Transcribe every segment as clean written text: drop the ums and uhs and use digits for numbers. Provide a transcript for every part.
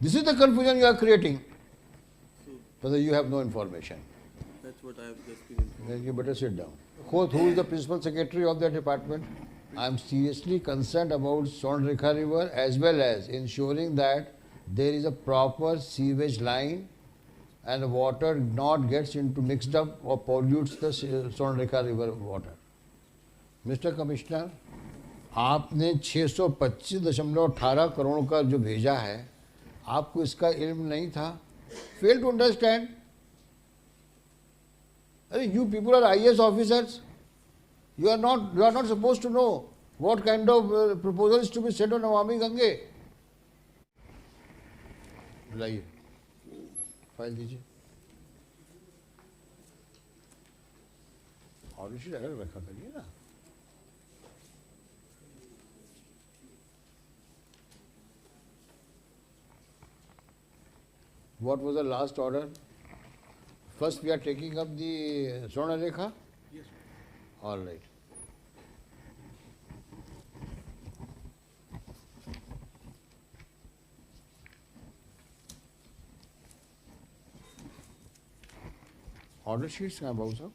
This is the confusion you are creating. Whether you have no information. That's what I have just been informed. Then you better sit down. Fourth, who is the principal secretary of the department? I am seriously concerned about Sonrekha River as well as ensuring that there is a proper sewage line and water not gets into mixed up or pollutes the Sonrekha River water. Mr. Commissioner, आपने 625.18 करोड़ का जो भेजा है, आपको इसका इल्म नहीं था? Fail to understand? You people are IAS officers. You are not supposed to know what kind of proposals to be sent on Namami Gange. लाइए फाइल दीजिए और इसी जगह रखा करिए ना. What was the last order? First we are taking up the Sonrekha? Yes. All right. Order sheets हैं बाबू साहब.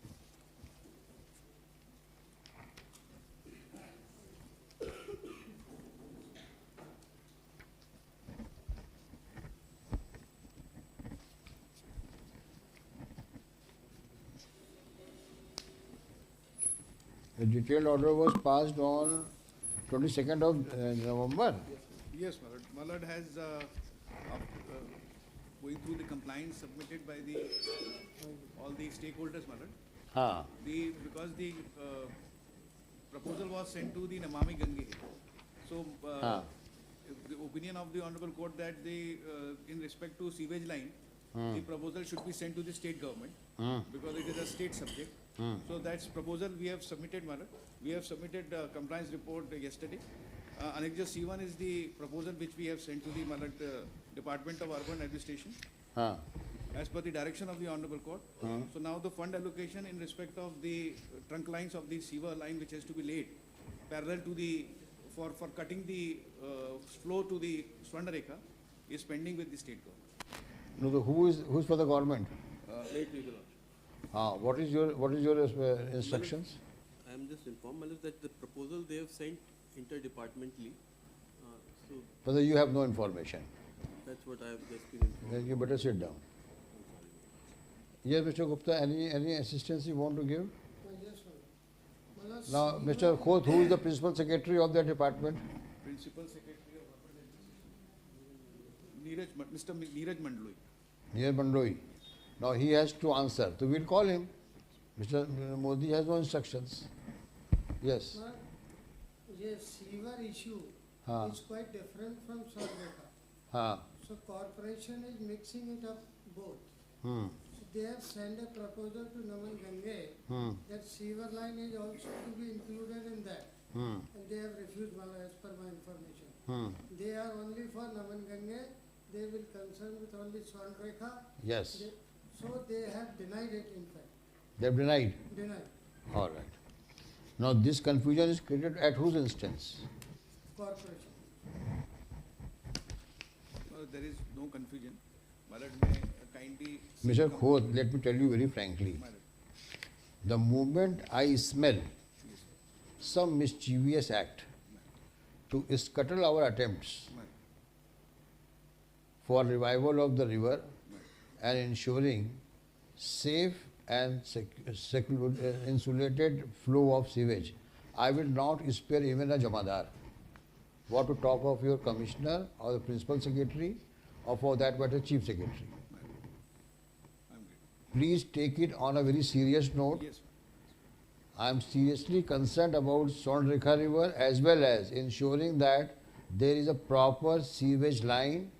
The detailed order was passed on 22nd of November. Yes, Malad has going through the compliance submitted by the all the stakeholders, Malad. हाँ. Because the proposal was sent to the Namami Gange, so the opinion of the Honorable Court that the in respect to sewage line, the proposal should be sent to the state government because it is a state subject. So that's proposal we have submitted, Malad. We have submitted compliance report yesterday. Annexure C1 is the proposal which we have sent to the Malad Department of Urban Administration as per the direction of the Honorable Court. So now the fund allocation in respect of the trunk lines of the sewer line which has to be laid parallel to the for cutting the flow to the Swarnarekha is pending with the state government. No, who's for the government? Late legal order. What is your instructions? I am just informed, Malad, that the proposal they have sent interdepartmentally. So Whether you have no information. that's what I have just been informed. Then you better sit down. Yes, Mr. Gupta, any assistance you want to give? Yes, sir. Now, Mr. Khoth, who is the principal secretary of that department? Principal Secretary of Urban Administration, Mr. Neeraj Mandloi. Near Bandoi. Now he has to answer. So we'll call him. Mr. Modi has no instructions. Yes. Sir, yes, sewer issue हाँ. is quite different from Swarnarekha. हाँ. So corporation is mixing it up both. Hmm. So they have sent a proposal to Naman Gange that sewer line is also to be included in that. And they have refused, as per my information. They are only for Naman Gange. They will concern with only Swarnarekha. Yes. So they have denied it, in fact. They have denied. Denied. All right. Now this confusion is created at whose instance? Corporation. There is no confusion. Malad may kindly. Mr. Khoth, let me tell you very frankly. The moment I smell some mischievous act to scuttle our attempts for revival of the river and ensuring safe and insulated flow of sewage, I will not spare even a Jamadar. What to talk of your commissioner or the principal secretary or for that matter chief secretary. Please take it on a very serious note. Yes. I am seriously concerned about Sonrekha River as well as ensuring that there is a proper sewage line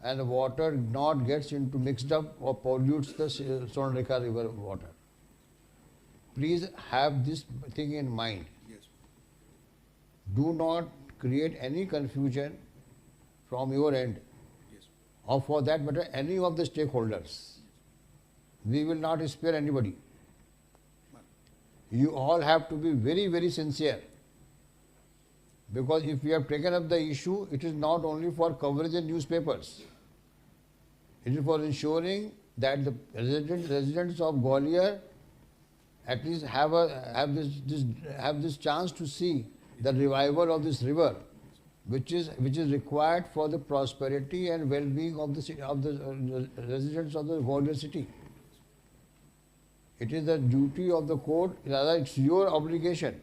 and water not gets into mixed up or pollutes the Sonrekha River water. Please have this thing in mind. Yes. Do not create any confusion from your end Yes. or for that matter any of the stakeholders. We will not spare anybody. You all have to be very, very sincere. Because if we have taken up the issue, it is not only for coverage in newspapers. It is for ensuring that the residents of Gwalior at least have this chance to see the revival of this river, which is required for the prosperity and well-being of the residents of the Gwalior city. It is the duty of the court, rather it's your obligation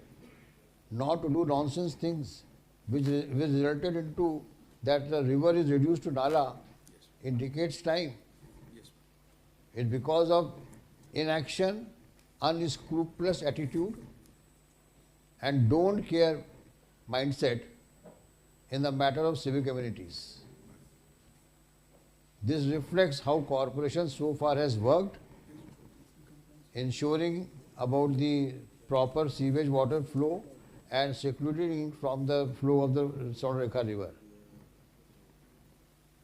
not to do nonsense things which resulted into that the river is reduced to Nala in decades time. Yes. It's because of inaction, unscrupulous attitude and don't care mindset in the matter of civic amenities. This reflects how corporation so far has worked, ensuring about the proper sewage water flow and secluding from the flow of the Sonrekha river.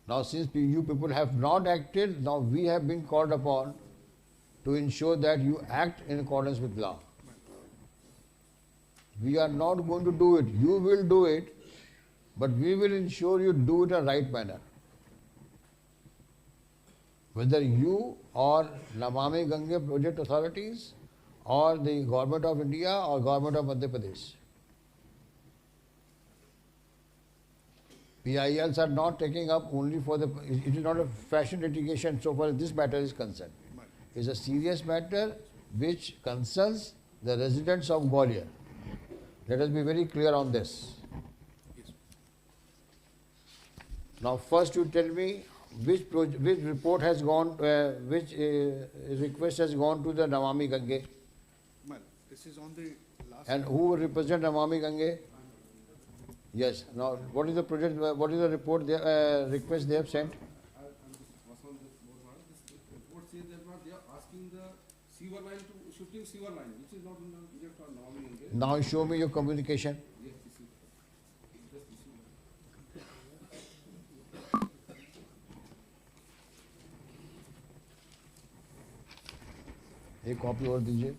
Now since you people have not acted, now we have been called upon to ensure that you act in accordance with law. We are not going to do it, you will do it, but we will ensure you do it in a right manner. Whether you or Namami Gange project authorities or the government of India or government of Madhya Pradesh. PILs are not taking up only for the, it is not a fashion litigation so far as this matter is concerned. It is a serious matter which concerns the residents of Gwalior. Let us be very clear on this. Yes. Now first you tell me which report has gone, which request has gone to the Namami Gange Well, this is on the last. and who will represent Namami Gange? Yes. Now what is the project, what is the report, request they have sent? Was on this board, madam. This report says that they are asking the sewer line to shifting sewer line, which is not in the project or normally. Now show me your communication. Yes, this is just this is. एक copy और दीजिए.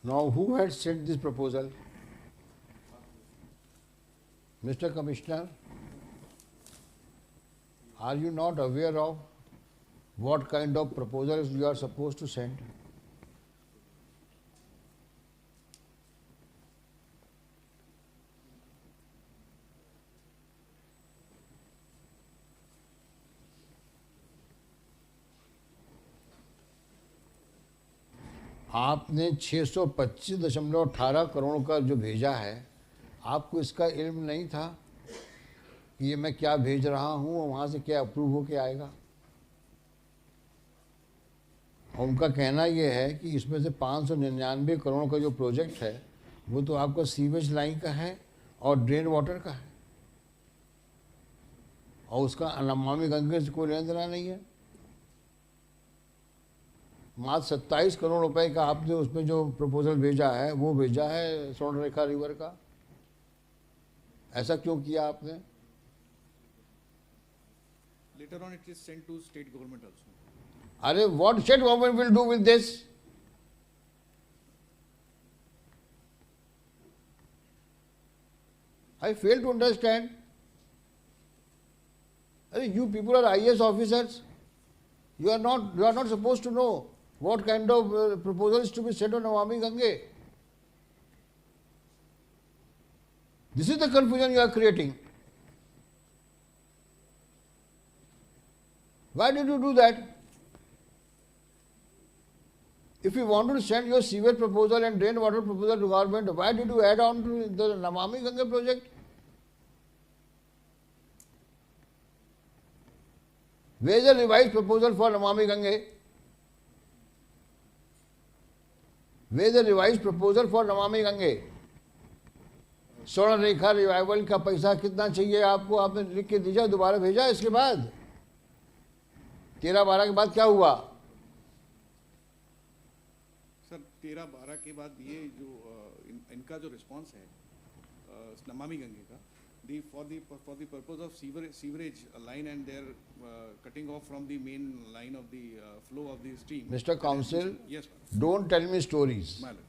Now, who had sent this proposal? Mr. Commissioner, are you not aware of what kind of proposals you are supposed to send? आपने 625.18 करोड़ का जो भेजा है, आपको इसका इल्म नहीं था कि ये मैं क्या भेज रहा हूँ और वहाँ से क्या अप्रूव होके आएगा? और उनका कहना ये है कि इसमें से 599 करोड़ का जो प्रोजेक्ट है वो तो आपका सीवेज लाइन का है और ड्रेन वाटर का है और उसका नमामि गंगे से कोई लेना देना नहीं है। मात्र 27 करोड़ रुपए का आपने उसमें जो प्रपोजल भेजा है वो भेजा है स्वर्णरेखा रिवर का। ऐसा क्यों किया आपने? Later on, it is sent to state government also. अरे what state government will do with this? I fail to understand. You people are IAS officers. You are not supposed to know what kind of proposals to be sent on Namami Gange. This is the confusion you are creating. Why did you do that? If you wanted to send your sewage proposal and drain water proposal to government, why did you add on to the Namami Gange project? Where is the revised proposal for Namami Gange? Where is the revised proposal for Namami Gange? स्वर्ण रेखा revival का पैसा कितना चाहिए आपको, आपने लिख के दीजिए, दोबारा भेजा। इसके बाद 13-12 के बाद क्या हुआ? सर 13-12 के बाद ये जो इनका जो रिस्पांस है नमामि गंगे का, for the purpose of sewerage line and their cutting off from the main line of the flow of the stream. Mr. Counsel, yes, don't tell me stories. my lord.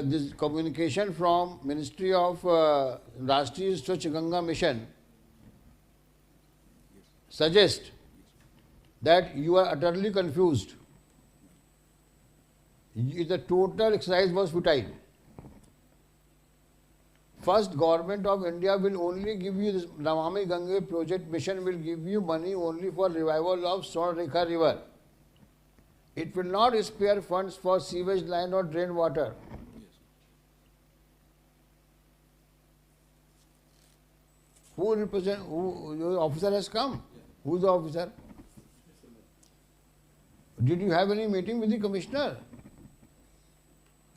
This communication from Ministry of Rashtriya Swachh Ganga Mission suggests that you are utterly confused. The total exercise was futile. First, Government of India will only give you this Namami Gange project mission will give you money only for revival of Swarna Rekha river. It will not spare funds for sewage line or drain water. Who represent? Your officer has come. Who is the officer? Did you have any meeting with the commissioner?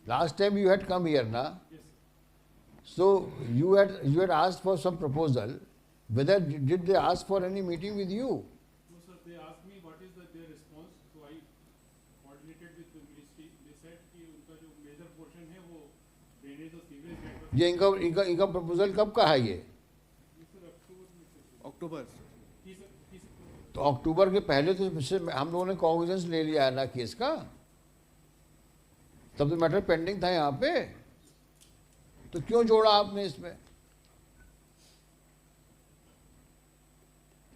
Last time you had come here, na? So you had asked for some proposal. Whether did they ask for any meeting with you? No, sir. They asked me what is their response. So I coordinated with the ministry. They said कि उनका जो major portion है वो drainage और sewage network. ये इनका proposal कब का है ये? अक्टूबर। तो अक्टूबर के पहले तो हम लोगों ने कॉग्निजेंस ले लिया है ना केस का, तब तो मैटर पेंडिंग था यहाँ पे, तो क्यों जोड़ा आपने इसमें?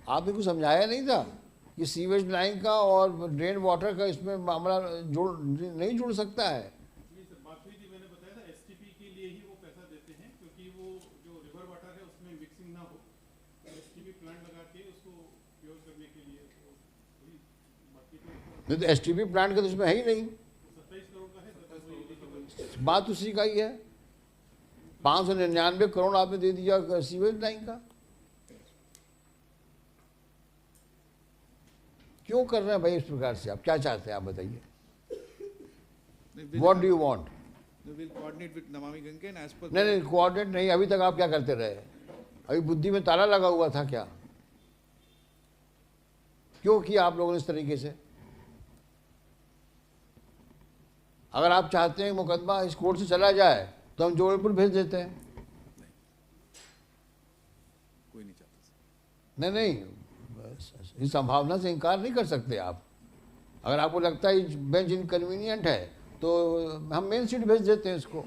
आपने कुछ समझाया नहीं था कि सीवेज लाइन का और ड्रेन वाटर का इसमें मामला नहीं जुड़ सकता है? बात हुई थी, मैंने बताया था एसटीपी के लिए ही वो पैसा देते हैं, क्योंकि वो जो रिवर वाटर है उसमें मिक्सिंग ना हो, एसटीपी प्लांट लगा के उसको प्योर करने के लिए। नहीं तो एसटीपी प्लांट का तो इसमें है ही नहीं। 27 करोड़ का है, 27 करोड़ बात उसी का ही है। 599 करोड़ आपने दे दिया सीवेज लाइन का। क्यों कर रहे हैं भाई इस प्रकार से? आप क्या चाहते हैं, आप बताइए। What do you want? We'll coordinate with Namami Gange and as per. नहीं कोऑर्डिनेट नहीं। अभी तक आप क्या करते रहे? अभी बुद्धि में ताला लगा हुआ था क्या? क्यों किया आप लोगों ने इस तरीके से? अगर आप चाहते हैं मुकदमा इस कोर्ट से चला जाए तो हम जबलपुर भेज देते हैं। कोई नहीं चाहता। नहीं, इस संभावना से इनकार नहीं कर सकते आप। अगर आपको लगता है बेंच इनकन्वीनियंट है तो हम मेन सीट भेज देते हैं इसको,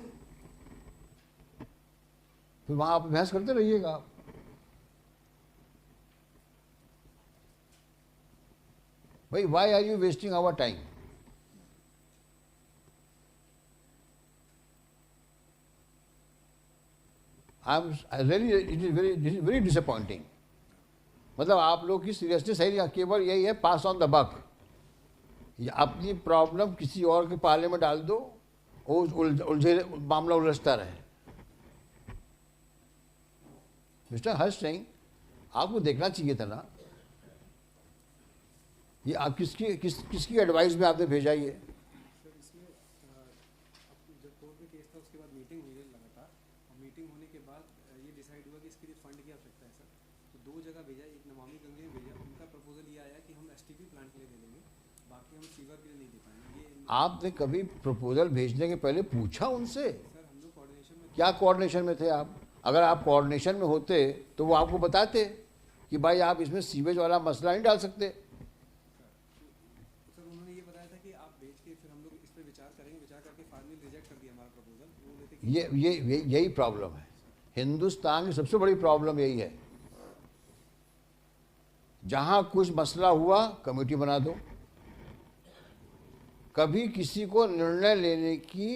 फिर वहां आप बहस करते रहिएगा आप। भाई why are you wasting our time? It is very disappointing. मतलब आप लोग की सीरियसनेस है केवल यही है, पास ऑन द बक। अपनी प्रॉब्लम किसी और के पाले में डाल दो, उलझे मामला उलझता रहे। मिस्टर हर्ष सिंह, आपको देखना चाहिए था ना, ये आप किसकी एडवाइस में आपने भेजा ये? सर इसमें जब कोर्ट में केस था उसके बाद मीटिंग हुई है लगातार, और मीटिंग होने के बाद ये डिसाइड हुआ कि इसके लिए फंड की आवश्यकता है सर। तो 2 जगह भेजा, एक नमामि गंगे में भेजा। उनका प्रपोजल ये आया कि हम एसटीपी प्लांट के लिए दे देंगे, बाकी हम सीवर के लिए नहीं दे पाएंगे। ये आपने कभी प्रपोजल भेजने के पहले पूछा उनसे? सर हम लोग कोऑर्डिनेशन में क्या कोऑर्डिनेशन में थे आप? अगर आप कोऑर्डिनेशन में होते तो वो आपको बताते कि भाई आप इसमें सीवेज वाला मसला नहीं डाल सकते। सर उन्होंने ये बताया था कि आप भेज के फिर हम लोग इस पर विचार करेंगे, विचार करके फाइनली रिजेक्ट कर दिया हमारा हमारा प्रपोजल, वो बोले थे कि यही प्रॉब्लम है। हिंदुस्तान की सबसे बड़ी प्रॉब्लम यही है, जहां कुछ मसला हुआ कमेटी बना दो, कभी किसी को निर्णय लेने की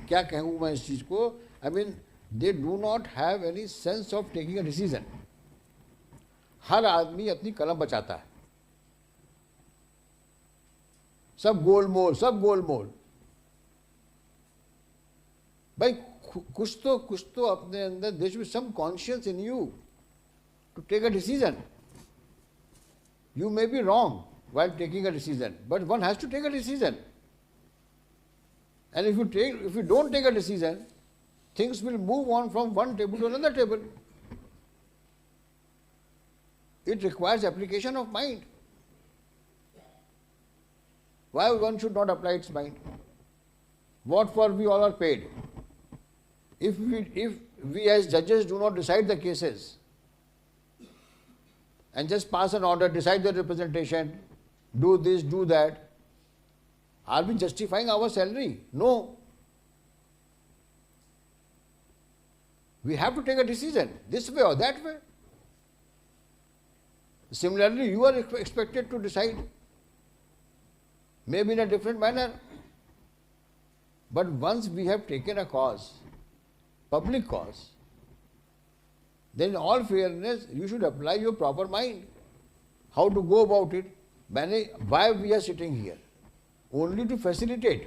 क्या कहूँ मैं इस चीज़ को, I mean they do not have any sense of taking a decision. हर आदमी अपनी कलम बचाता है, सब गोलमोल, सब गोलमोल। भाई कुछ तो अपने अंदर, there should be some conscious in you to take a decision. You may be wrong while taking a decision, but one has to take a decision. And if you don't take a decision, things will move on from one table to another table. It requires application of mind. Why one should not apply its mind? What for we all are paid? If we as judges do not decide the cases and just pass an order, decide the representation, do this, do that, are we justifying our salary? No. We have to take a decision, this way or that way. Similarly, you are expected to decide, maybe in a different manner. But once we have taken a cause, public cause, then in all fairness, you should apply your proper mind. How to go about it? Why we are sitting here? Only to facilitate.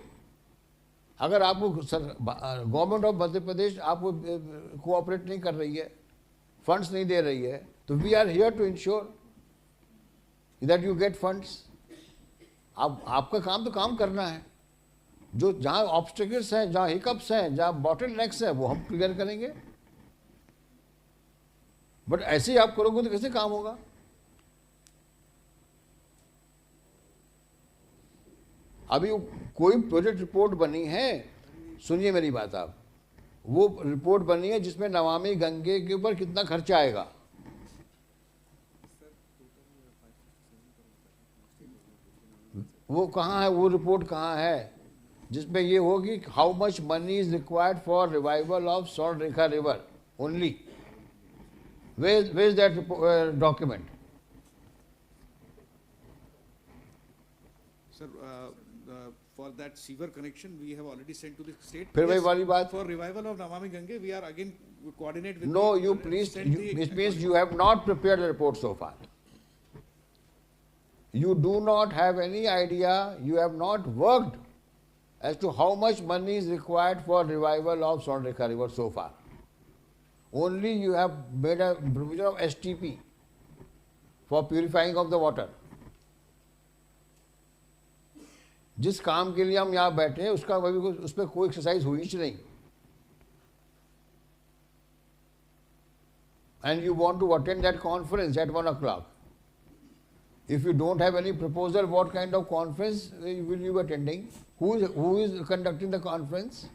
अगर आपको government of Madhya Pradesh आपको cooperate नहीं कर रही है, funds नहीं दे रही है, तो we are here to ensure that you get funds. आपका काम तो काम करना है, जो जहाँ ऑब्स्टेकल्स हैं, जहाँ हिकअप्स हैं, जहाँ बॉटल नेक्स हैं, वो हम क्लियर करेंगे। बट ऐसे ही आप करोगे तो कैसे काम होगा? अभी कोई प्रोजेक्ट रिपोर्ट बनी है, सुनिए मेरी बात आप, वो रिपोर्ट बनी है जिसमें नमामि गंगे के ऊपर कितना खर्चा आएगा, वो कहाँ है? वो रिपोर्ट कहाँ है जिसमें ये होगी how much money is required for revival of Swarnarekha river only? Where is that document? Sir, for that sewer connection, we have already sent to the state. फिर वही वाली बात। For revival of Namami Gange, we are again coordinate with. No, the, you please. send the- It means you have not prepared the report so far. You do not have any idea. You have not worked as to how much money is required for revival of Swarnrekha River so far. Only you have made a provision of STP for purifying of the water. जिस काम के लिए हम यहाँ बैठे हैं उसका उस पर कोई एक्सरसाइज हुई ही नहीं. And you want to attend that conference at 1 o'clock. If you don't have any proposal, what kind of conference will you be attending? Who is conducting the conference?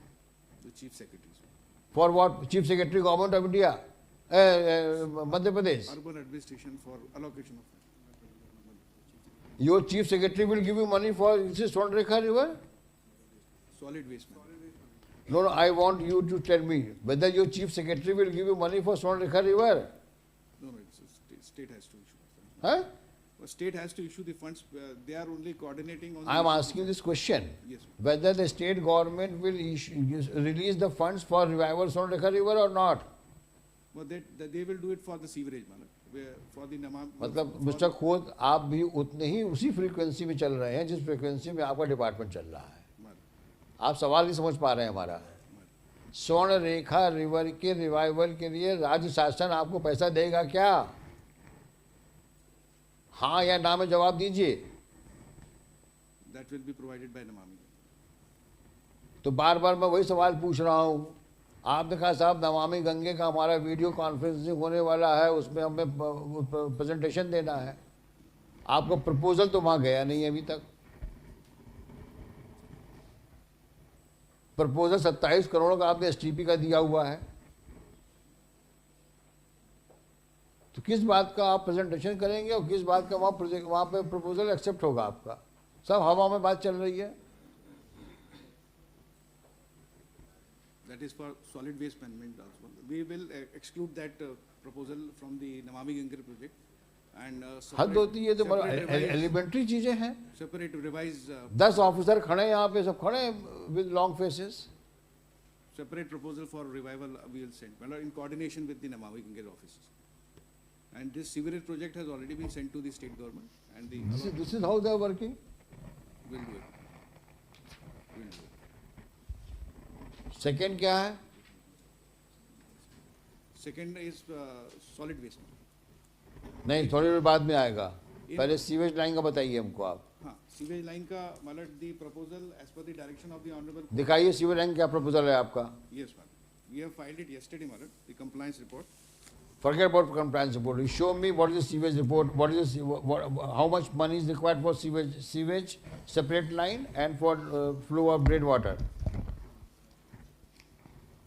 The chief secretary. For what? Chief Secretary, Government of India, Madhya Pradesh. Urban administration for allocation of. Your Chief Secretary will give you money for Swarnrekha River? Solid waste. No, I want you to tell me whether your Chief Secretary will give you money for Swarnrekha River. No, it's state has to issue. Huh? State has to issue the funds. They are only coordinating on. I am asking this question. Yes. Whether the state government will release the funds for revival Swarnrekha River or not. But they will do it for the sewerage, for the Namam. मतलब mister खोद आप भी उतने ही उसी frequency में चल रहे हैं जिस फ्रीक्वेंसी में आपका डिपार्टमेंट चल रहा है. आप सवाल नहीं समझ पा रहे हैं हमारा. स्वर्णरेखा रिवर के रिवाइवल के लिए राज्य शासन आपको पैसा देगा क्या? हाँ या ना में जवाब दीजिए. That will be provided by Namami. तो बार बार मैं वही सवाल पूछ रहा हूँ. आपने कहा साहब नमामि गंगे का हमारा वीडियो कॉन्फ्रेंसिंग होने वाला है, उसमें हमें प्रेजेंटेशन देना है. आपका प्रपोजल तो वहाँ गया नहीं अभी तक. प्रपोजल 27 करोड़ का आपने STP का दिया हुआ है. तो किस बात का आप प्रेजेंटेशन करेंगे और किस बात का वहाँ पे प्रपोजल एक्सेप्ट होगा आपका? सब हवा में बात चल रही है. that is for solid waste management also. We will exclude that proposal from the Namami Gange project and हद होती है तो बड़ा एलिमेंट्री चीजें हैं. separate revise 10 ऑफिसर खड़े हैं यहाँ पे, सब खड़े हैं with long faces. separate proposal for revival we will send, well, in coordination with the Namami Gange offices. And this sewerage project has already been sent to the state government and the This is how they are working. will do it. Will do it. Second क्या है? Second is solid waste. नहीं, थोड़ी देर बाद में आएगा. पहले sewage line का बताइए हमको आप. हाँ, सीवेज लाइन का मतलब the proposal as per the direction of the honorable. दिखाइए सीवेज लाइन क्या प्रपोजल है आपका. Yes, madam. We have filed it yesterday, madam, the compliance report. Forget about compliance report. You show me what is the sewage report, what is the, how much money is required for sewage separate line and for flow of drain water.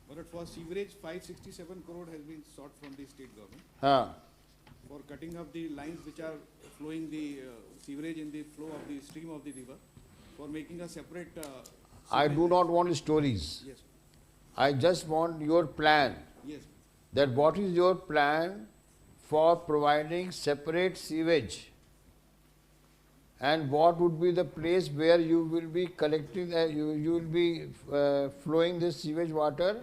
But for sewerage, 567 crore has been sought from the state government हाँ. for cutting of the lines which are flowing the sewerage in the flow of the stream of the river, for making a separate. I do not want stories. Yes, I just want your plan. yes. That what is your plan for providing separate sewage, and what would be the place where you will be collecting, you will be flowing this sewage water,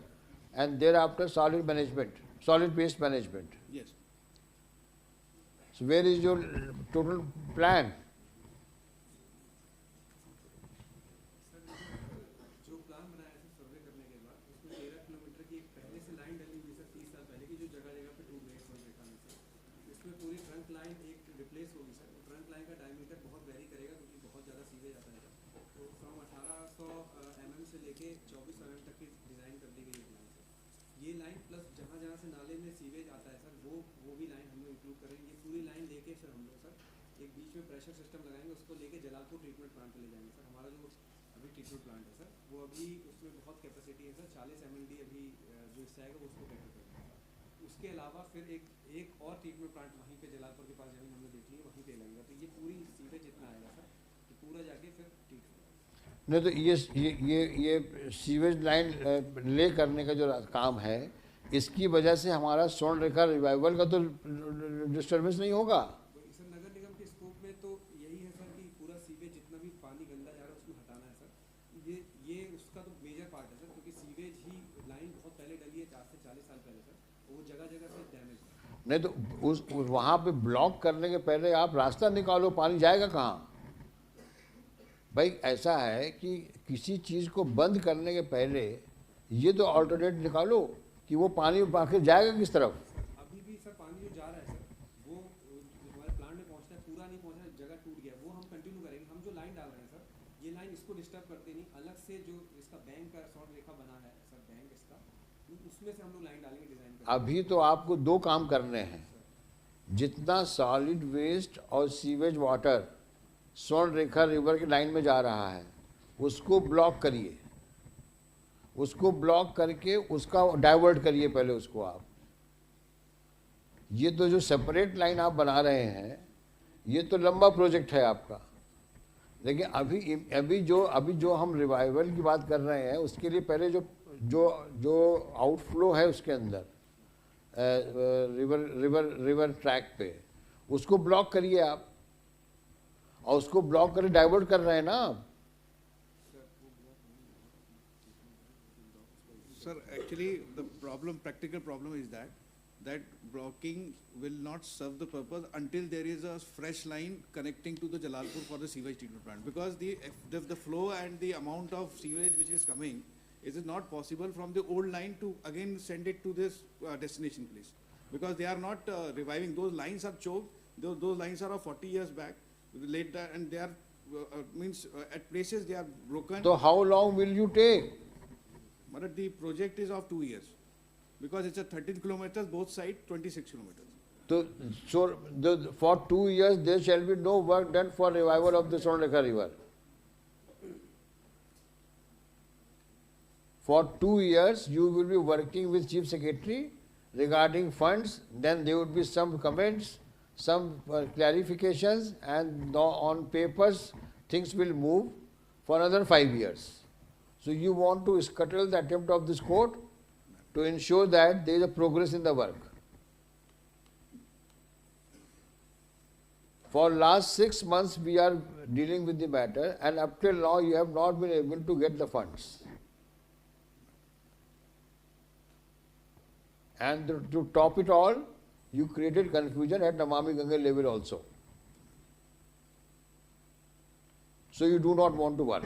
and thereafter solid waste management. Yes. So where is your total plan? जो plan बनाया है सर्वे करने के बाद उसमें 13 kilometre की एक पहले से लाइन डली हुई सर 30 साल पहले की, जो जगह जगह पे टूट गई सर देखा नहीं सर. इसमें पूरी ट्रंक लाइन एक रिप्लेस होगी सर. ट्रंक लाइन का डायमीटर बहुत वेरी करेगा क्योंकि बहुत ज़्यादा सीवेज आता है सर. तो फ्रॉम 1800 mm से लेके 24 mm तक की डिज़ाइन कर दी गई है लाइन सर. ये लाइन प्लस जहाँ जहाँ से नाले में सीवेज आता है सर वो भी लाइन हम लोग इंक्लूड करेंगे. ये पूरी लाइन लेके सर हम लोग सर एक बीच में प्रेशर सिस्टम लगाएंगे, उसको लेके जलालपुर ट्रीटमेंट प्लांट पे ले जाएंगे सर. हमारा जो अभी ट्रीटमेंट प्लांट है सर वो अभी उसमें बहुत कैपेसिटी है सर, 40 MLD अभी जो इससे आएगा वो उसको कैटर करेगा. उसके अलावा फिर एक और ट्रीटमेंट प्लांट वहीं पे जलालपुर के पास जमीन हमने देख ली है वहीं पे लगेगा. तो ये पूरी सीवेज जितना आएगा सर तो पूरा जाके फिर ट्रीट होगा. नहीं तो ये सीवेज लाइन ले करने का जो काम है, इसकी वजह से हमारा सोन रेखा रिवाइवल का तो डिस्टर्बेंस नहीं होगा. सर नगर निगम के स्कोप में तो यही है सर कि पूरा सीवेज जितना भी पानी गंदा जा रहा है उसको हटाना है सर. ये उसका तो मेजर पार्ट है सर, क्योंकि सीवेज ही लाइन बहुत पहले डली है 4 से 40 साल पहले सर. वो जगह जगह से डैमेज है. नहीं तो वहाँ पे ब्लॉक करने के पहले आप रास्ता निकालो, पानी जाएगा कहाँ? भाई ऐसा है कि किसी चीज़ को बंद करने के पहले ये तो ऑल्टरनेट निकालो कि वो पानी आखिर जाएगा किस तरफ. अभी भी सर पानी जो जा रहा है सर वो हमारे प्लांट में पहुंचता है, पूरा नहीं पहुंचा, जगह टूट गया, वो हम कंटिन्यू करेंगे. हम जो लाइन डाल रहे हैं सर ये लाइन इसको डिस्टर्ब करते नहीं, अलग से जो इसका बैंक का शॉर्ट रेखा बना है सर बैंक इसका, उसमें से हम लोग लाइन डालेंगे डिजाइन करके. अभी तो आपको दो काम करने हैं. जितना सॉलिड वेस्ट और सीवेज वाटर सोन रेखा रिवर की लाइन में जा रहा है उसको ब्लॉक करिए, उसको ब्लॉक करके उसका डाइवर्ट करिए पहले उसको आप. ये तो जो सेपरेट लाइन आप बना रहे हैं ये तो लंबा प्रोजेक्ट है आपका, लेकिन अभी जो हम रिवाइवल की बात कर रहे हैं उसके लिए पहले जो आउटफ्लो है उसके अंदर रिवर ट्रैक पे उसको ब्लॉक करिए आप, और उसको ब्लॉक करके डाइवर्ट कर रहे हैं ना आप. Sir, actually, the practical problem is that blocking will not serve the purpose until there is a fresh line connecting to the Jalalpur for the sewage treatment plant. Because the flow and the amount of sewage which is coming, it is not possible from the old line to again send it to this destination place. Because they are not reviving. Those lines are choked. Those lines are of 40 years back. Later, and they are at places they are broken. So how long will you take? But the project is of 2 years because it's a 13 kilometers both sides, 26 kilometers. So for 2 years there shall be no work done for revival of the Sonrekha river. For 2 years you will be working with Chief Secretary regarding funds, then there would be some comments, some clarifications, and on papers things will move for another 5 years. So you want to scuttle the attempt of this court to ensure that there is a progress in the work. For last 6 months we are dealing with the matter, and up till now you have not been able to get the funds. And to top it all, you created confusion at Namami Gange level also. So you do not want to work.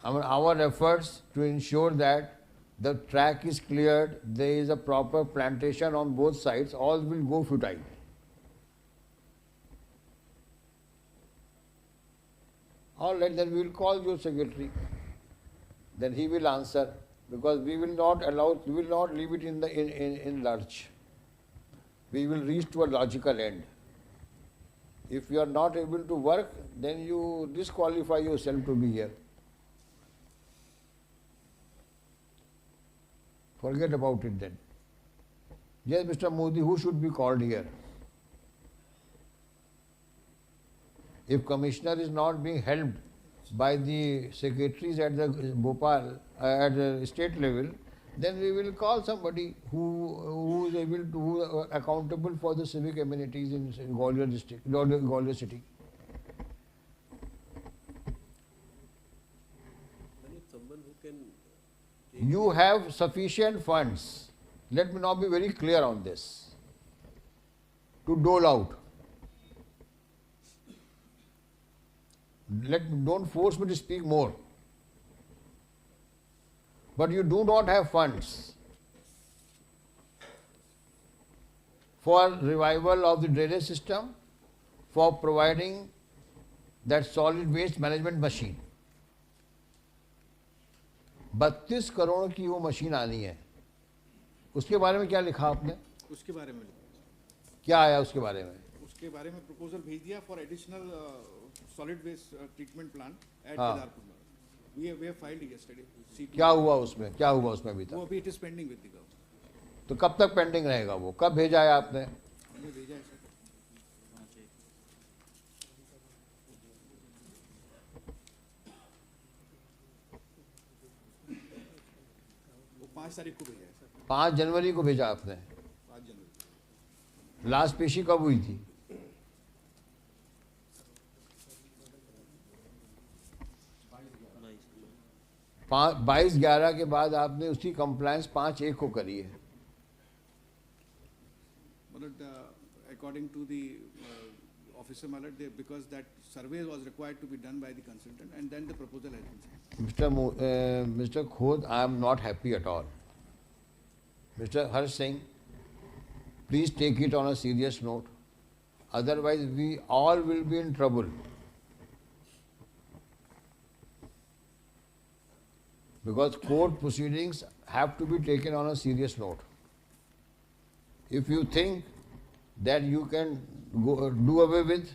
Our efforts to ensure that the track is cleared, there is a proper plantation on both sides, all will go futile. All right, then we will call your secretary. Then he will answer, because we will not leave it in lurch. We will reach to a logical end. If you are not able to work, then you disqualify yourself to be here. Forget about it then. Yes, Mr. Modi, who should be called here? If commissioner is not being helped by the secretaries at the Bhopal, at the state level, then we will call somebody who is able to, who is accountable for the civic amenities in Gwalior district, Gwalior city. And it's someone who can You have sufficient funds. Let me now be very clear on this. To dole out. Don't force me to speak more. But you do not have funds for revival of the drainage system, for providing that solid waste management machine. 32 crore की वो machine आनी है, उसके बारे में क्या लिखा आपने? उसके बारे में क्या आया उसके बारे में? उसके बारे में प्रपोजल भेज दिया for additional solid waste treatment plant at हाँ। Kedarpur. We have filed yesterday. क्या हुआ उसमें? क्या हुआ उसमें अभी वो तक? अभी it is pending with the government. तो कब तक पेंडिंग रहेगा वो? कब भेजा है आपने? हमने भेजा है सर. वो 5 तारीख को भेजा है सर. 5 जनवरी को भेजा आपने. 5 जनवरी. लास्ट पेशी कब हुई थी? 22/11 के बाद आपने उसकी कंप्लायंस 5/1 को करी है. But according to the officer Malad, because that survey was required to be done by the consultant, and then the proposal has been sent. Mr. Khod, I am not happy at all. Mr. Harsh Singh, please take it on a serious note. Otherwise, we all will be in trouble. Because court proceedings have to be taken on a serious note. If you think that you can do away with,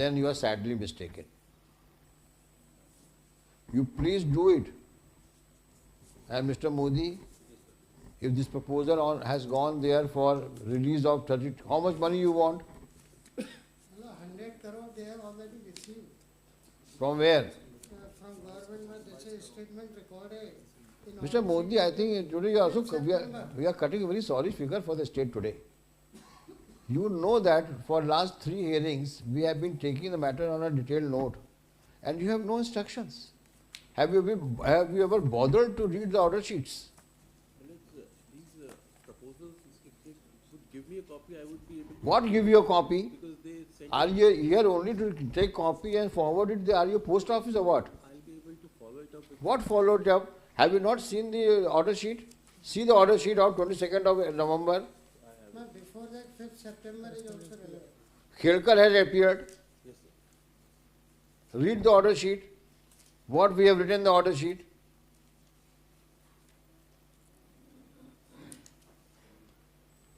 then you are sadly mistaken. You please do it. And Mr. Modi, if this proposal has gone there for release of 30, how much money you want? 100 crore they have already received. From where? From government, that's a statement recorded. Mr. Modi, I think today also we are cutting a very sorry figure for the state today. You know that for last 3 hearings we have been taking the matter on a detailed note, and you have no instructions. Have you ever bothered to read the order sheets? these proposals, if they would give me a copy, I would be able to. What give you a copy? Because they send. Are you here only to take copy and forward it? Are you post office or what? I'll be able to follow it up. What followed up? Have you not seen the order sheet? See the order sheet of 22nd of November. No, before that, 5th September is also relevant. Khelkar has appeared. Yes, sir. Read the order sheet. What we have written in the order sheet.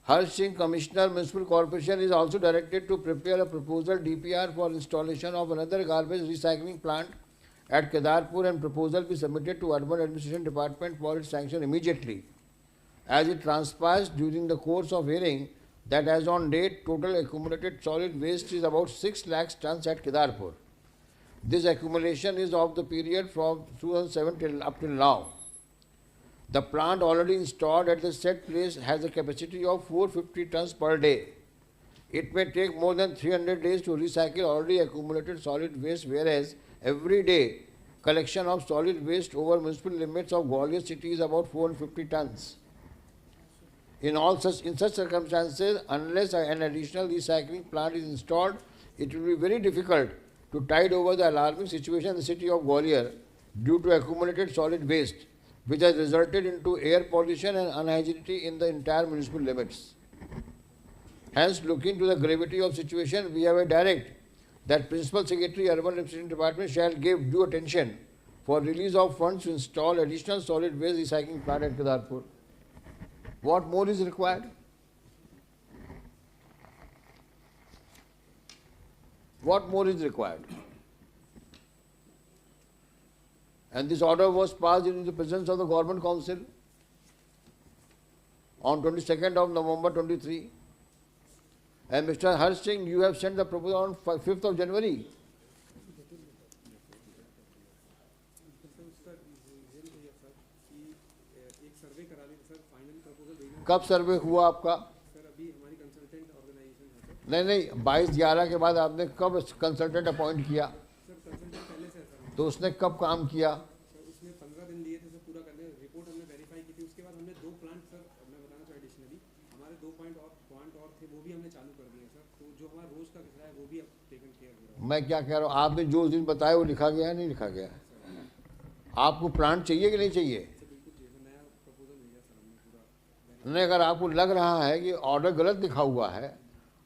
Harsh Singh, Commissioner, Municipal Corporation, is also directed to prepare a proposal DPR for installation of another garbage recycling plant at Kedarpur, and proposal be submitted to Urban Administration Department for its sanction immediately. As it transpires during the course of hearing that as on date, total accumulated solid waste is about 6 lakh tons at Kedarpur, This accumulation is of the period from 2007 till up till now. The plant already installed at the said place has a capacity of 450 tons per day. It may take more than 300 days to recycle already accumulated solid waste, whereas every day collection of solid waste over municipal limits of Gwalior city is about 450 tons. In such circumstances, unless an additional recycling plant is installed, it will be very difficult to tide over the alarming situation in the city of Gwalior due to accumulated solid waste, which has resulted into air pollution and unhygienity in the entire municipal limits. Hence, looking to the gravity of situation, we have a direct that Principal Secretary Urban Administration Department shall give due attention for release of funds to install additional solid waste recycling plant at Kedarpur. What more is required? What more is required? And this order was passed in the presence of the Government Council on 22nd of November 23. And Mr. Harsh Singh, you have sent the proposal on 5th of January. कब सर्वे हुआ आपका? Sir अभी हमारी consultant organisation है sir. नहीं 22/11 के बाद आपने कब कंसल्टेंट अपॉइंट किया? सर कंसल्टेंट पहले से है सर। तो उसने कब काम किया? सर उसने 15 दिन लिए थे सर पूरा करने, रिपोर्ट हमने वेरीफाई की थी। उसके बाद हमने 2 प्लांट सर, मैं बताना चाहूँ एडिशनली हमारे 2 पॉइंट और थे, वो भी हमने चालू कर दिए सर। तो जो हमारा रोज का कचरा है वो भी अब टेकन केयर हो रहा है। मैं क्या कह रहा हूँ, आपने जो उस दिन बताया वो लिखा गया है नहीं लिखा गया है? आपको प्लांट चाहिए कि नहीं चाहिए? नहीं, अगर आपको लग रहा है कि ऑर्डर गलत लिखा हुआ है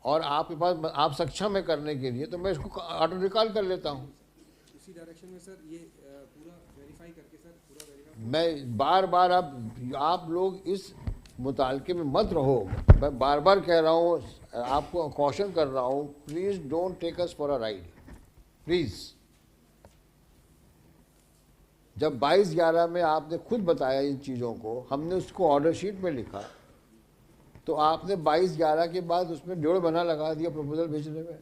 और आपके पास आप सक्षम है करने के लिए, तो मैं इसको ऑर्डर रिकॉल कर लेता हूँ। उसी डायरेक्शन में सर ये पूरा वेरीफाई करके सर पूरा वेरीफाई। मैं बार बार आप लोग इस मुतालके में मत रहो। मैं बार बार कह रहा हूँ, आपको कॉशन कर रहा हूँ, please don't take us for a ride, please. जब 22/11 में आपने खुद बताया इन चीज़ों को, हमने उसको ऑर्डर शीट में लिखा, तो आपने 22/11 के बाद उसमें 1.5 महीना लगा दिया प्रपोजल भेजने में।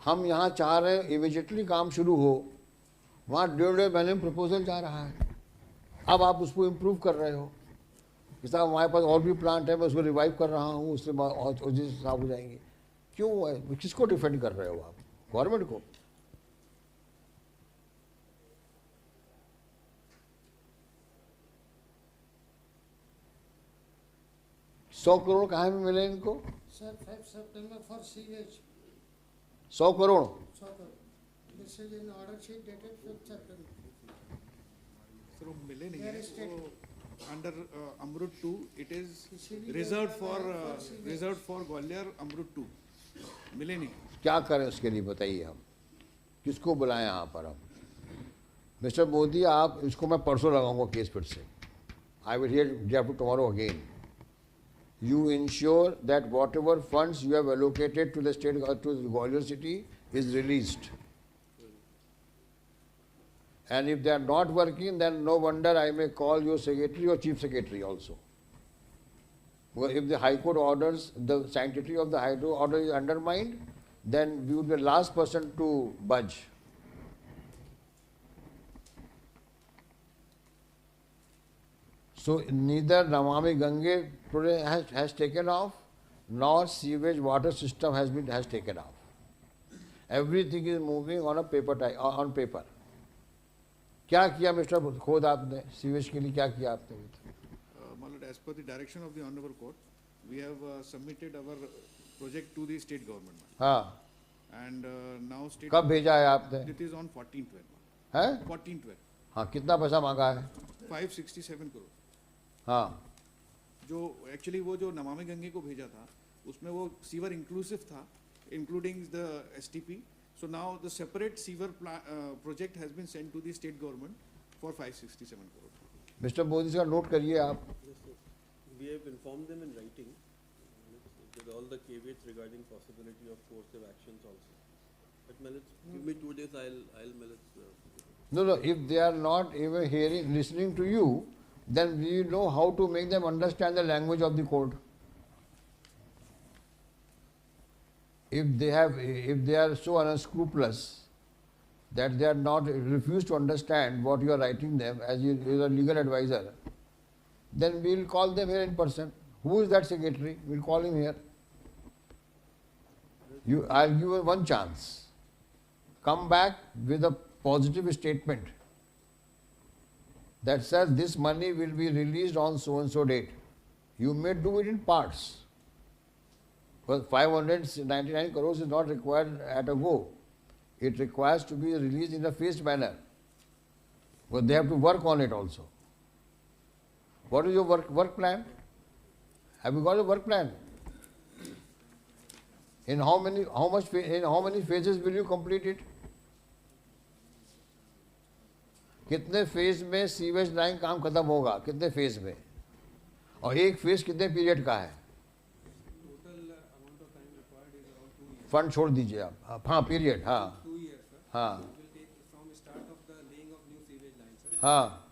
हम यहाँ चाह रहे हैं इमीडिएटली काम शुरू हो, वहाँ 1.5 महीने में प्रपोजल जा रहा है। अब आप उसको इम्प्रूव कर रहे हो कि साहब हमारे पास और भी प्लांट है, मैं उसको रिवाइव कर रहा हूँ, उससे साफ हो जाएंगे। क्यों है? किसको डिफेंड कर रहे हो आप? गवर्नमेंट को? $100 करोड़ कहाँ में मिले इनको? Sir, 5 September for sewage. 100 crore? 100 crore. This is in order sheet dated 5th September. Sir वो मिले नहीं Where है is stated? वो अंडर अमृत 2 इट इज इसीलिए रिजर्व फॉर ग्वालियर अमृत 2 मिले नहीं। क्या करें उसके लिए बताइए, हम किसको बुलाएं यहाँ पर? हम मिस्टर मोदी, आप इसको मैं परसों लगाऊंगा केस फिर से। I will hear tomorrow again. You ensure that whatever funds you have allocated to the state, to the Gwalior city is released. And if they are not working, then no wonder I may call your secretary or chief secretary also. Well, if the High Court orders, the sanctity of the High Court order is undermined, then we would be the last person to budge. So neither Namami Gange has taken off, nor sewage water system has taken off. Everything is moving on a on paper. क्या किया mister खोद आपने sewage के लिए? क्या किया आपने? मतलब as per the direction of the honorable court, we have submitted our project to the state government. हाँ. And now state. कब भेजा है आपने? It is on 14/12. है? 14/12. हाँ, कितना पैसा मांगा है? 567 करोड़। हाँ. जो एक्चुअली वो जो नमामि गंगे को भेजा था उसमें वो सीवर इंक्लूसिव था, including the STP. So now the separate sewer project has been sent to the state government for 567 crore. Mister Modi का नोट करिए आप. We have informed them in writing with all the caveats regarding possibility of coercive actions also. But let's give me 2 days. I'll No, if they are not even listening to you, then we know how to make them understand the language of the court. if they are so unscrupulous that they are not refuse to understand what you are writing them as you are legal advisor, then we will call them here in person. Who is that secretary? We will call him here. I'll give you one chance. Come back with a positive statement that says this money will be released on so and so date. You may do it in parts. But 599 crores is not required at a go. It requires to be released in a phased manner. But they have to work on it also. What is your work plan? Have you got a work plan? In how many phases will you complete it? कितने phase में sewage line काम खत्म होगा, कितने phase में, और एक phase कितने पीरियड का है? फंड छोड़ दीजिए आप, हाँ पीरियड, हाँ हाँ हाँ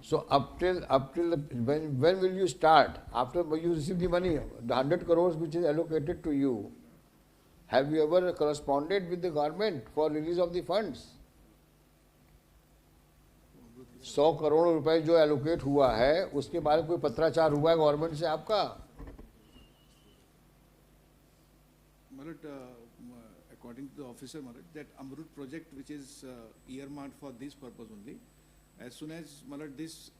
So up till when will you start? After you receive the money, the 100 crores which is allocated to you, have you ever corresponded with the government for release of the funds? 100 crore रुपए जो allocate हुआ है उसके बारे में कोई पत्राचार हुआ है गवर्नमेंट से आपका? According to the officer, that Amrut project which is earmarked for this purpose only, as soon as this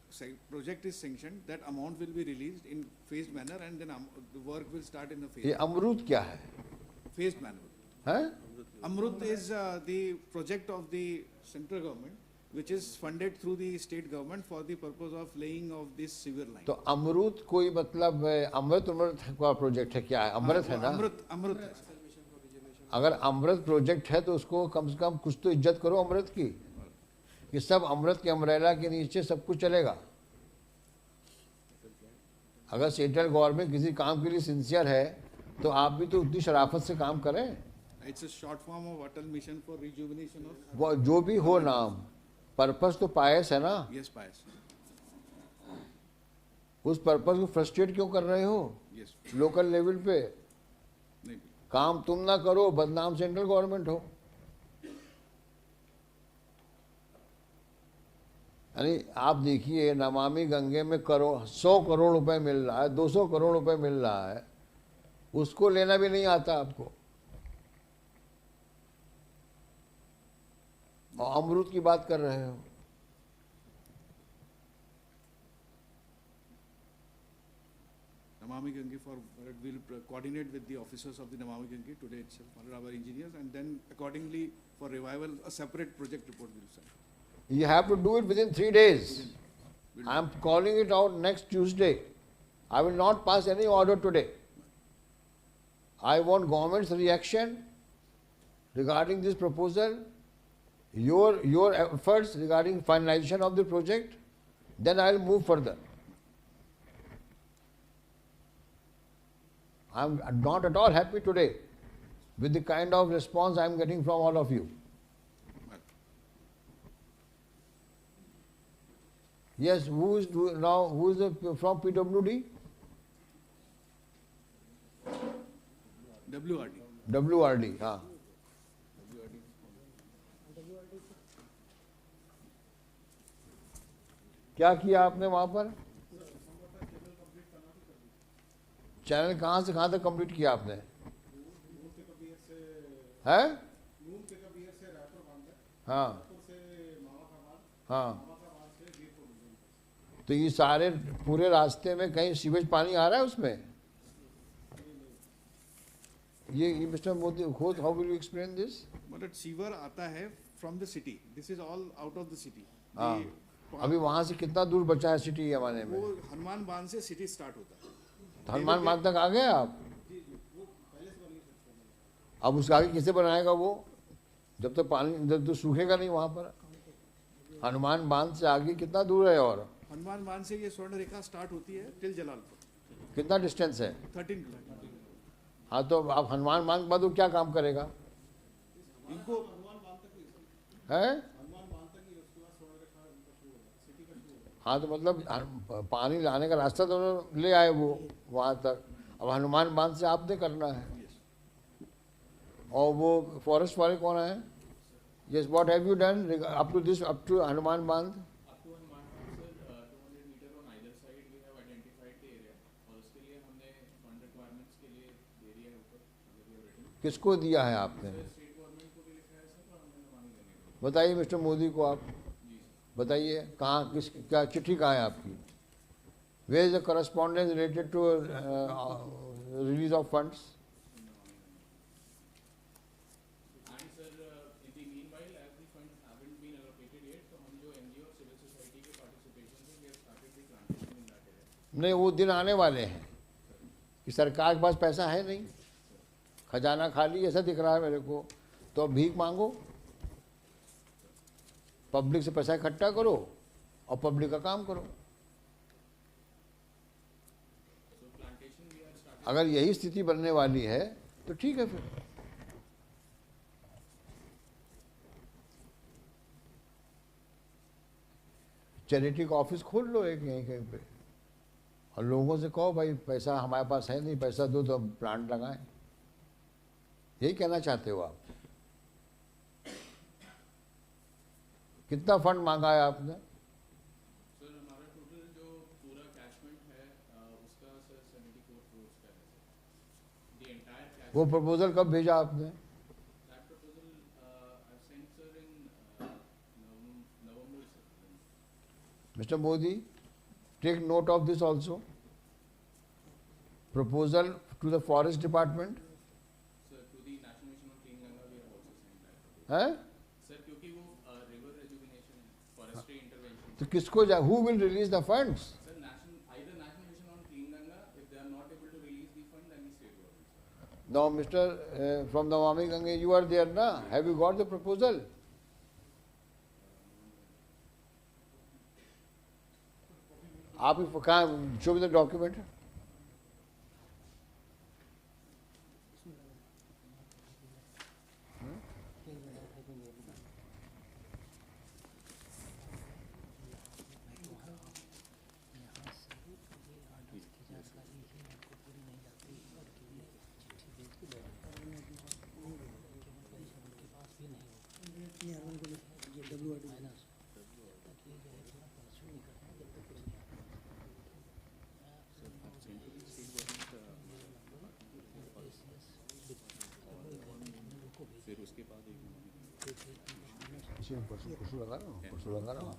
project is sanctioned, that amount will be released in phased manner and then the work will start in a phase. ये अमरूद क्या है? Phased manner. हैं? Amrut is the project of the central government which is funded through the state government for the purpose of laying of this sewer line. तो अमरूद कोई मतलब अमृत का प्रोजेक्ट है क्या है? अमृत है ना? अमृत है। अगर अमृत प्रोजेक्ट है तो उसको कम से कम कुछ तो इज्जत करो अमृत की, कि सब अमृत के अम्ब्रेला के नीचे सब कुछ चलेगा। अगर सेंट्रल गवर्नमेंट किसी काम के लिए सिंसियर है तो आप भी तो उतनी शराफत से काम करें। It's a short form of Atal Mission for Rejuvenation of. वो जो भी हो नाम, पर्पस तो पायस है ना? Yes, pious. उस पर्पस को फ्रस्ट्रेट क्यों कर रहे हो? Yes. लोकल लेवल पे नहीं। काम तुम ना करो, बदनाम सेंट्रल गवर्नमेंट हो। यानी आप देखिए नमामि गंगे में 100 करोड़ रुपए मिल रहा है, 200 करोड़ रुपए मिल रहा है, उसको लेना भी नहीं आता आपको, और अमरूद की बात कर रहे हो। Namami Gange will coordinate with the officers of the Namami Gange today itself, our engineers, and then accordingly for revival a separate project report will be sent. You have to do it within 3 days. I am calling it out next Tuesday. I will not pass any order today. I want government's reaction regarding this proposal, your efforts regarding finalization of the project, then I will move further. I am not at all happy today with the kind of response I am getting from all of you. Yes, who is from PWD? WRD. WRD, हाँ. क्या किया आपने वहाँ पर? Channel कहाँ से कहाँ तक कंप्लीट किया आपने? है? हाँ हाँ। तो ये सारे पूरे रास्ते में कहीं सीवेज पानी आ रहा है उसमें? ये मिस्टर मोदी खुद, how will you explain this? मतलब सीवर आता है from the city, this is all out of the city. हाँ, अभी वहाँ से कितना दूर बचा है सिटी जमाने में? वो हनुमान बांध से सिटी स्टार्ट होता है। हनुमान बांध तक आ गए आप? अब उसके आगे किसे बनाएगा वो, जब तक पानी जब तो सूखेगा नहीं वहाँ पर? हनुमान बांध से आगे कितना दूर है? और हनुमान बांध से ये स्वर्ण रेखा स्टार्ट होती है टिल जलालपुर। कितना डिस्टेंस है? 13 किलोमीटर। हाँ, तो अब हनुमान बांध के बाद वो क्या काम करेगा? इनको है हाँ तो मतलब पानी लाने का रास्ता तो उन्होंने ले आए वो वहाँ तक, अब हनुमान बांध से आपने करना है। और वो फॉरेस्ट वाले कौन है? Yes, what have you done up to this, up to Hanuman Bandh? Up to Hanuman Baand, sir, 200 meter on either side we have identified the area और उसके लिए हमने fund requirements के लिए दे दिया है ऊपर, मतलब we have written। किसको दिया है आपने? सर स्टेट गवर्नमेंट को भी लिखा है सर और हमने नमामि गंगे को। बताइए मिस्टर मोदी को आप जी सर। बताइए कहाँ किस क्या चिट्ठी कहाँ है आपकी? Where is the correspondence related to release of funds? And sir, in the meanwhile, as the funds haven't been allocated yet, तो हम जो NGO और civil society के participation से we have started the plantation in that area। नहीं, वो दिन आने वाले हैं कि सरकार के पास पैसा है नहीं, खजाना खाली ऐसा दिख रहा है मेरे को, तो अब भीख मांगो, पब्लिक से पैसा इकट्ठा करो और पब्लिक का काम करो। So plantation we have started। अगर यही स्थिति बनने वाली है तो ठीक है फिर। चैरिटी का ऑफिस खोल लो एक यहीं कहीं पे और लोगों से कहो भाई पैसा हमारे पास है नहीं, पैसा दो तो हम प्लांट लगाएं। यही कहना चाहते हो आप? कितना फंड मांगा है आपने? सर हमारा टोटल जो पूरा कैशमेंट है उसका सर 74 crores का है सर। The entire cash। वो प्रपोजल कब भेजा आपने? That proposal I've sent sir in November sir। Mr. Modi, take note of this also. Proposal to the Forest Department. Sir, to the National Mission on Clean Ganga we have also sent that proposal। है? Sir क्योंकि वो river rejuvenation है, forestry intervention। तो किसको who will release the funds? Sir, either National Mission on Clean Ganga, if they are not able to release the fund, then the state government, sir। Now, Mr. From the Namaami Gange, you are there na? Have you got the proposal? आप कहाँ show me the document? फिर उसके बाद एक परसों लगा रहा हूँ।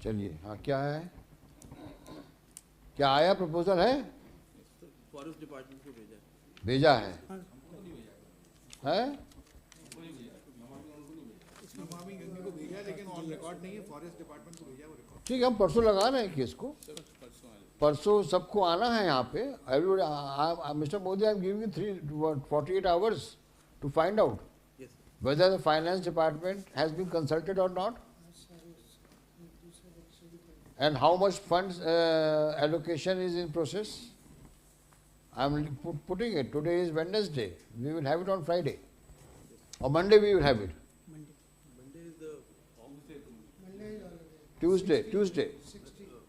चलिए, हाँ क्या है? क्या आया प्रपोजल है? फॉरेस्ट डिपार्टमेंट को भेजा है। भेजा है? है? नमामि गंगे को भेजा है लेकिन ऑन रिकॉर्ड नहीं है, फॉरेस्ट डिपार्टमेंट को भेजा है वो रिकॉर्ड। ठीक है, हम परसों लगा रहे हैं केस को। परसों सबको आना है यहाँ पे। Mister Modi, I am giving you 48 hours to find out Yes, whether the finance department has been consulted or not, and how much funds allocation is in process. I am putting it. Today is Wednesday. We will have it on Friday, or Monday we will have it. Monday is the Monday is already. Tuesday.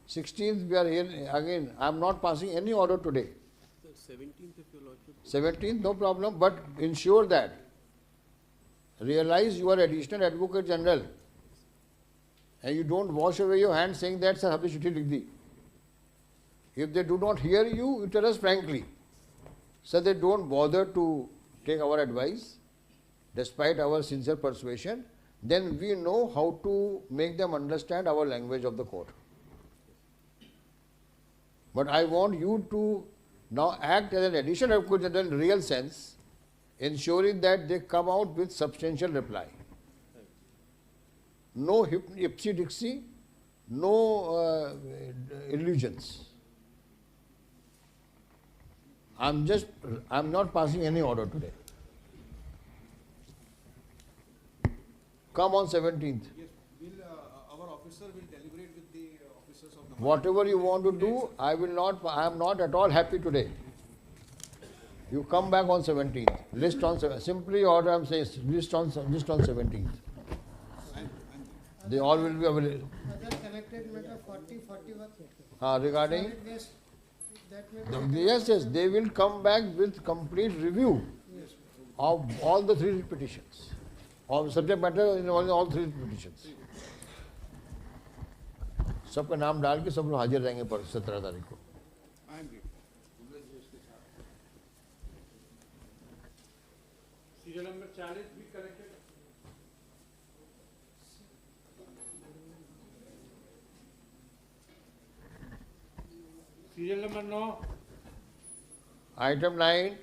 16th we are here again. I am not passing any order today. 17th, if your lordship. 17th, no problem, but ensure that. Realize you are additional advocate general, and you don't wash away your hands saying that sir habne chithi likh di. If they do not hear you, you tell us frankly. So they don't bother to take our advice, despite our sincere persuasion. Then we know how to make them understand our language of the court. But I want you to now act as an additional advocate general in real sense, ensuring that they come out with substantial reply. No ipsy-dixy, no illusions. I'm not passing any order today. Come on 17th. Yes, our officer will deliberate with the officers of the Whatever you want to do, I am not at all happy today. You come back on 17th. List on simply order. I'm saying list on 17th. They all will be available. Other connected matter 40, 41. Regarding Solid waste, that may be. yes, they will come back with complete review of all the 3 petitions, of subject matter in all 3 petitions. सबका नाम डाल के सब लोग हाजिर रहेंगे पर 17 तारीख को. I am ready. Serial number 40 भी कलेक्टेड. Serial number 9. Item 9,